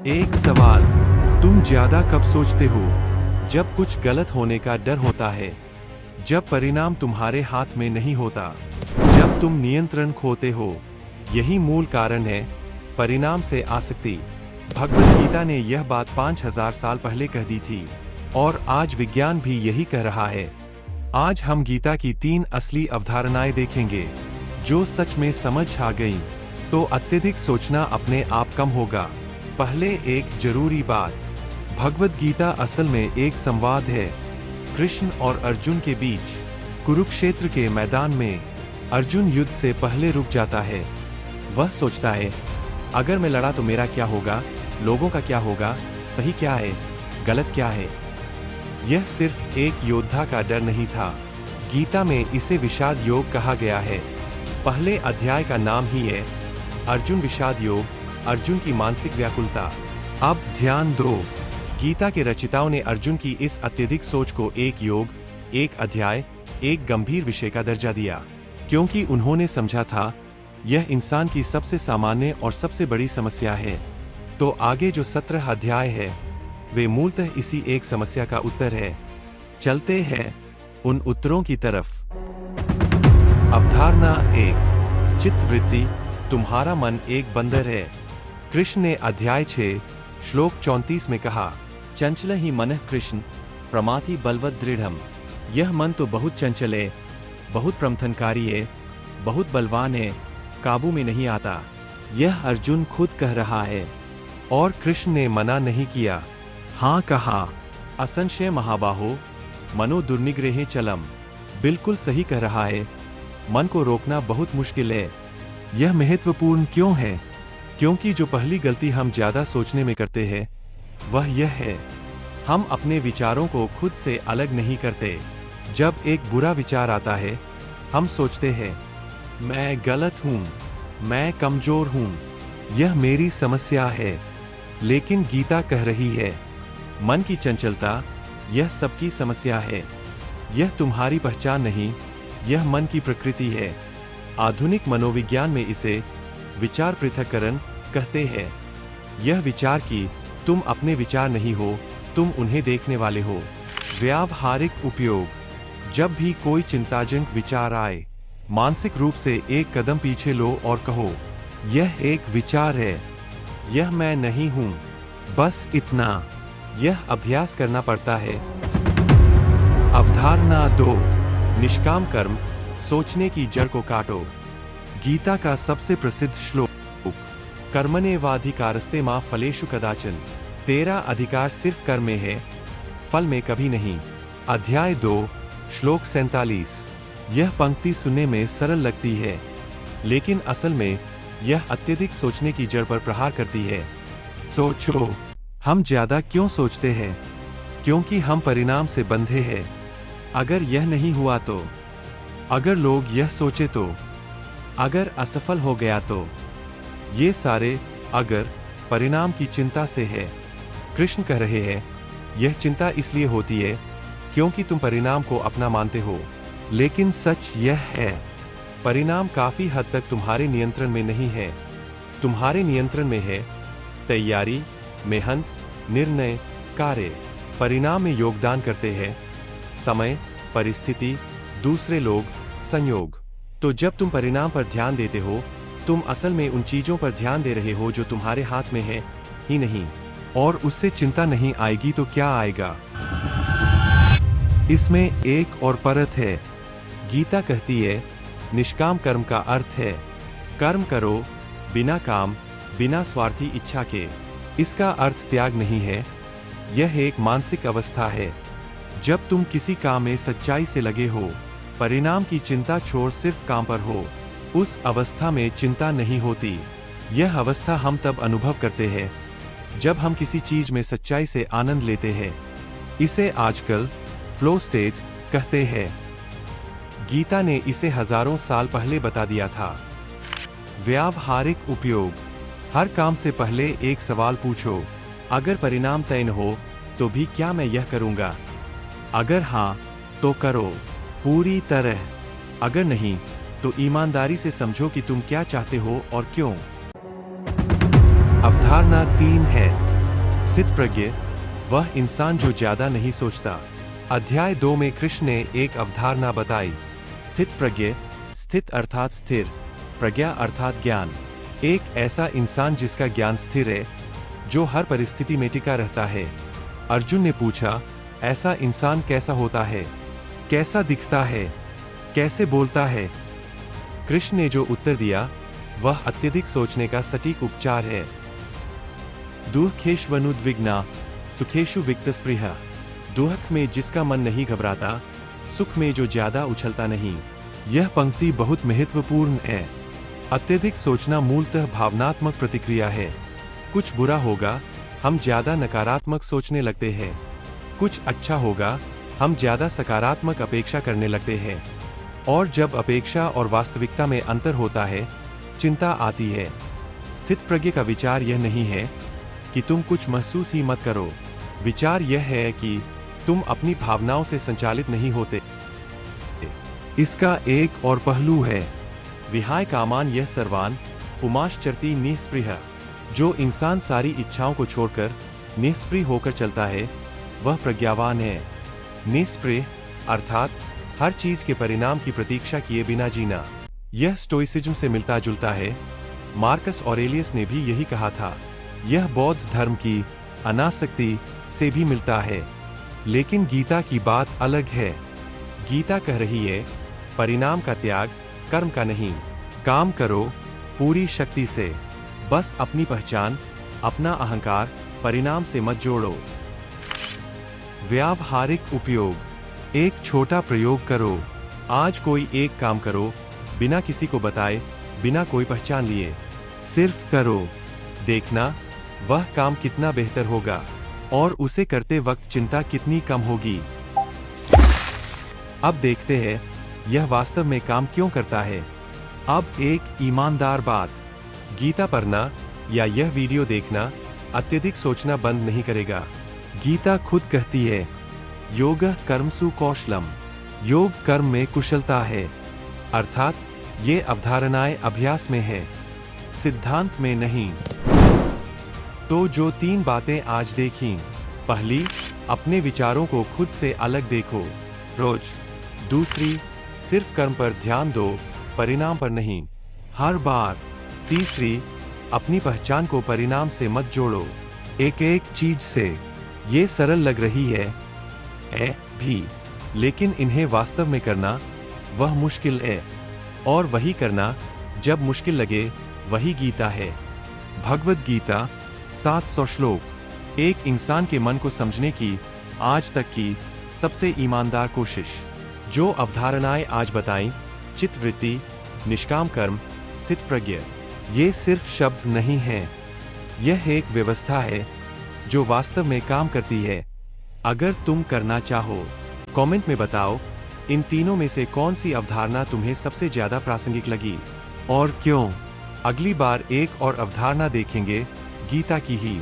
एक सवाल। तुम ज्यादा कब सोचते हो? जब कुछ गलत होने का डर होता है, जब परिणाम तुम्हारे हाथ में नहीं होता, जब तुम नियंत्रण खोते हो। यही मूल कारण है परिणाम से आसक्ति। भगवत गीता ने यह बात 5000 साल पहले कह दी थी, और आज विज्ञान भी यही कह रहा है। आज हम गीता की 3 असली अवधारणाएं देखेंगे, जो सच में समझ आ गई तो अत्यधिक सोचना अपने आप कम होगा। पहले एक जरूरी बात, भगवत गीता असल में एक संवाद है कृष्ण और अर्जुन के बीच। कुरुक्षेत्र के मैदान में अर्जुन युद्ध से पहले रुक जाता है। वह सोचता है, अगर मैं लड़ा तो मेरा क्या होगा, लोगों का क्या होगा, सही क्या है, गलत क्या है। यह सिर्फ एक योद्धा का डर नहीं था। गीता में इसे विषाद योग कहा गया है। पहले अध्याय का नाम ही है अर्जुन विषाद योग, अर्जुन की मानसिक व्याकुलता। अब ध्यान दो, गीता के रचिताओं ने अर्जुन की इस अत्यधिक सोच को एक योग, एक अध्याय, एक गंभीर विषय का दर्जा दिया, क्योंकि उन्होंने समझा था यह इंसान की सबसे सामान्य और सबसे बड़ी समस्या है। तो आगे जो 17 अध्याय है, वे मूलतः इसी एक समस्या का उत्तर है। चलते हैं उन उत्तरों की तरफ। अवधारणा 1, चित्तवृत्ति। तुम्हारा मन एक बंदर है। कृष्ण ने अध्याय 6 श्लोक 34 में कहा, चंचल ही मनः कृष्ण प्रमाथि बलवत् दृढ़म। यह मन तो बहुत चंचल है, बहुत प्रमथनकारी है, बहुत बलवान है, काबू में नहीं आता। यह अर्जुन खुद कह रहा है, और कृष्ण ने मना नहीं किया। हाँ कहा, असंशय महाबाहो मनो दुर्निग्रहे चलम। बिल्कुल सही कह रहा है, मन को रोकना बहुत मुश्किल है। यह महत्वपूर्ण क्यों है? क्योंकि जो पहली गलती हम ज्यादा सोचने में करते हैं, वह यह है, हम अपने विचारों को खुद से अलग नहीं करते। जब एक बुरा विचार आता है, हम सोचते हैं, मैं गलत हूँ, मैं कमजोर हूँ, यह मेरी समस्या है। लेकिन गीता कह रही है, मन की चंचलता यह सबकी समस्या है। यह तुम्हारी पहचान नहीं, यह मन की प्रकृति है। आधुनिक मनोविज्ञान में इसे विचार पृथक्करण कहते हैं। यह विचार कि तुम अपने विचार नहीं हो, तुम उन्हें देखने वाले हो। व्यावहारिक उपयोग, जब भी कोई चिंताजनक विचार आए, मानसिक रूप से एक कदम पीछे लो और कहो, यह एक विचार है, यह मैं नहीं हूं, बस इतना। यह अभ्यास करना पड़ता है। अवधारणा 2, निष्काम कर्म। सोचने की जड़ को काटो। गीता का सबसे प्रसिद्ध श्लोक, कर्मण्येवाधिकारस्ते मा फलेषु कदाचन। तेरा अधिकार सिर्फ कर्म में है, फल में कभी नहीं। अध्याय 2 श्लोक 47। यह पंक्ति सुनने में सरल लगती है, लेकिन असल में यह अत्यधिक सोचने की जड़ पर प्रहार करती है। सोचो, हम ज्यादा क्यों सोचते हैं? क्योंकि हम परिणाम से बंधे हैं। अगर यह नहीं हुआ तो, अगर लोग यह सोचे तो, अगर असफल हो गया तो, ये सारे अगर परिणाम की चिंता से है। कृष्ण कह रहे हैं, यह चिंता इसलिए होती है क्योंकि तुम परिणाम को अपना मानते हो। लेकिन सच यह है, परिणाम काफी हद तक तुम्हारे नियंत्रण में नहीं है। तुम्हारे नियंत्रण में है तैयारी, मेहनत, निर्णय, कार्य। परिणाम में योगदान करते हैं समय, परिस्थिति, दूसरे लोग, संयोग। तो जब तुम परिणाम पर ध्यान देते हो, तुम असल में उन चीजों पर ध्यान दे रहे हो जो तुम्हारे हाथ में है ही नहीं। और उससे चिंता नहीं आएगी तो क्या आएगा? इसमें एक और परत है। गीता कहती है, निष्काम कर्म का अर्थ है कर्म करो बिना काम, बिना स्वार्थी इच्छा के। इसका अर्थ त्याग नहीं है, यह एक मानसिक अवस्था है। जब तुम किसी काम में सच्चाई से लगे हो, परिणाम की चिंता छोड़ सिर्फ काम पर हो, उस अवस्था में चिंता नहीं होती। यह अवस्था हम तब अनुभव करते हैं जब हम किसी चीज में सच्चाई से आनंद लेते हैं। इसे आजकल फ्लो स्टेट कहते हैं। गीता ने इसे हजारों साल पहले बता दिया था। व्यावहारिक उपयोग, हर काम से पहले एक सवाल पूछो, अगर परिणाम तय न हो तो भी क्या मैं यह करूंगा? अगर हाँ तो करो पूरी तरह, अगर नहीं तो ईमानदारी से समझो कि तुम क्या चाहते हो और क्यों। अवधारणा 3 है स्थित प्रज्ञ वह इंसान जो ज्यादा नहीं सोचता। अध्याय 2 में कृष्ण ने एक अवधारणा बताई, स्थित प्रज्ञ। स्थित अर्थात स्थिर, प्रज्ञा अर्थात ज्ञान। एक ऐसा इंसान जिसका ज्ञान स्थिर है, जो हर परिस्थिति में टिका रहता है। अर्जुन ने पूछा, ऐसा इंसान कैसा होता है, कैसा दिखता है, कैसे बोलता है? कृष्ण ने जो उत्तर दिया वह अत्यधिक सोचने का सटीक उपचार है। दुःखेष्वनुद्विग्ना सुखेषु विक्तस्पृहा। दुख में जिसका मन नहीं घबराता, सुख में जो ज्यादा उछलता नहीं। यह पंक्ति बहुत महत्वपूर्ण है। अत्यधिक सोचना मूलतः भावनात्मक प्रतिक्रिया है। कुछ बुरा होगा, हम ज्यादा नकारात्मक सोचने लगते हैं। कुछ अच्छा होगा, हम ज्यादा सकारात्मक अपेक्षा करने लगते हैं। और जब अपेक्षा और वास्तविकता में अंतर होता है, चिंता आती है। स्थित प्रज्ञ का विचार यह नहीं है कि तुम कुछ महसूस ही मत करो। विचार यह है कि तुम अपनी भावनाओं से संचालित नहीं होते। इसका एक और पहलू है, विहाय कामान यह सर्वान पुमाश्चरति निःस्पृह। जो इंसान सारी इच्छाओं को छोड़कर निःस्पृह होकर चलता है, वह प्रज्ञावान है। निःस्पृह अर्थात हर चीज के परिणाम की प्रतीक्षा किए बिना जीना। यह स्टोइसिज्म से मिलता जुलता है। मार्कस ऑरेलियस ने भी यही कहा था। यह बौद्ध धर्म की अनासक्ति से भी मिलता है। लेकिन गीता की बात अलग है। गीता कह रही है, परिणाम का त्याग, कर्म का नहीं। काम करो पूरी शक्ति से, बस अपनी पहचान, अपना अहंकार परिणाम से मत जोड़ो। व्यावहारिक उपयोग। एक छोटा प्रयोग करो। आज कोई एक काम करो, बिना किसी को बताए, बिना कोई पहचान लिए। सिर्फ करो, देखना वह काम कितना बेहतर होगा और उसे करते वक्त चिंता कितनी कम होगी। अब देखते हैं यह वास्तव में काम क्यों करता है। अब एक ईमानदार बात, गीता पढ़ना या यह वीडियो देखना अत्यधिक सोचना बंद नहीं करेगा। गीता खुद कहती है, योगः कर्मसु कौशलम। योग कर्म में कुशलता है। अर्थात ये अवधारणाएं अभ्यास में है, सिद्धांत में नहीं। तो जो 3 बातें आज देखीं, पहली, अपने विचारों को खुद से अलग देखो रोज। दूसरी, सिर्फ कर्म पर ध्यान दो, परिणाम पर नहीं, हर बार। तीसरी, अपनी पहचान को परिणाम से मत जोड़ो, एक एक चीज से। ये सरल लग रही है भी, लेकिन इन्हें वास्तव में करना वह मुश्किल है। और वही करना जब मुश्किल लगे, वही गीता है। भगवद गीता 700 श्लोक। एक इंसान के मन को समझने की आज तक की सबसे ईमानदार कोशिश। जो अवधारणाएं आज बताईं, चित्तवृत्ति, निष्काम कर्म, स्थित प्रज्ञ, ये सिर्फ शब्द नहीं हैं। यह एक व्यवस्था है जो वास्तव में काम करती है। अगर तुम करना चाहो, कमेंट में बताओ इन तीनों में से कौन सी अवधारणा तुम्हें सबसे ज्यादा प्रासंगिक लगी और क्यों। अगली बार एक और अवधारणा देखेंगे, गीता की ही।